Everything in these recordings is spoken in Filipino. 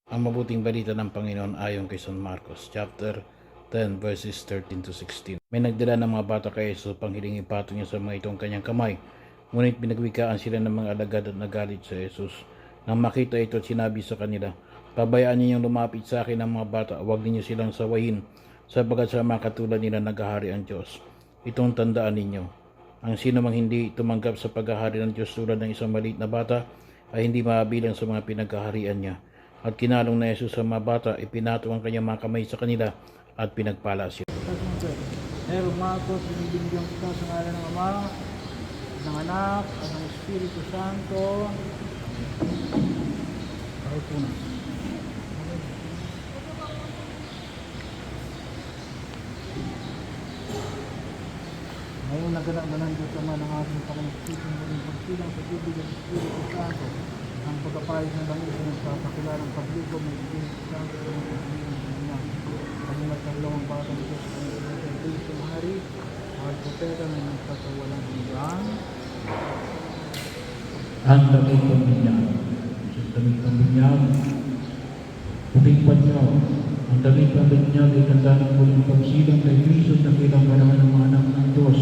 Ang mabuting balita ng Panginoon ayon kay San Marcos, chapter 10, verses 13 to 16. May nagdala ng mga bata kay Jesus upang hiling ipatong niya sa mga itong kanyang kamay. Ngunit pinagwikaan sila ng mga alagad at nagalit sa Jesus. Nang makita ito, sinabi sa kanila, "Pabayaan ninyong lumapit sa akin ang mga bata, huwag ninyo silang sawayin, sapagat sa mga katulad nila naghahari ang Diyos. Itong tandaan ninyo, ang sino mang hindi tumanggap sa paghahari ng Diyos tulad ng isang maliit na bata, ay hindi mabilang sa mga pinaghaharian niya." At kinalong na Jesus sa mga bata, ipinatong ang kanyang mga kamay sa kanila at pinagpala sila. Pero Marcos, binibigyan kita sa ngalan ng Ama, ng Anak, at ng Espiritu Santo. Ay po na. Ngayon naganap na ng Diyos Ama ng ating Panginoon ng pagsilang sa tubig ng Espiritu Santo. Ang pagkapayos ng langit ay nagpapakilala ng pagligo ng Espiritu Santo sa mga pagsilang sa Kanya. Panimat ng lawang bata ng Diyos sa mga Kristo Mahari, at propeta na nagpasawalang hanggang. Ang damit ng binyag. Sa damit ng binyag, puting panyo. Ang damit ng binyag ay tanda ng muling pagsilang kay Kristo sa kilang karangan ng mga anak ng Diyos.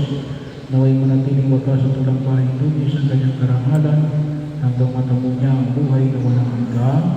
Naway manatiling wakas at walang pahintulong sa kanyang karangalan hanggang matamo niya ang buhay na walang hanggan.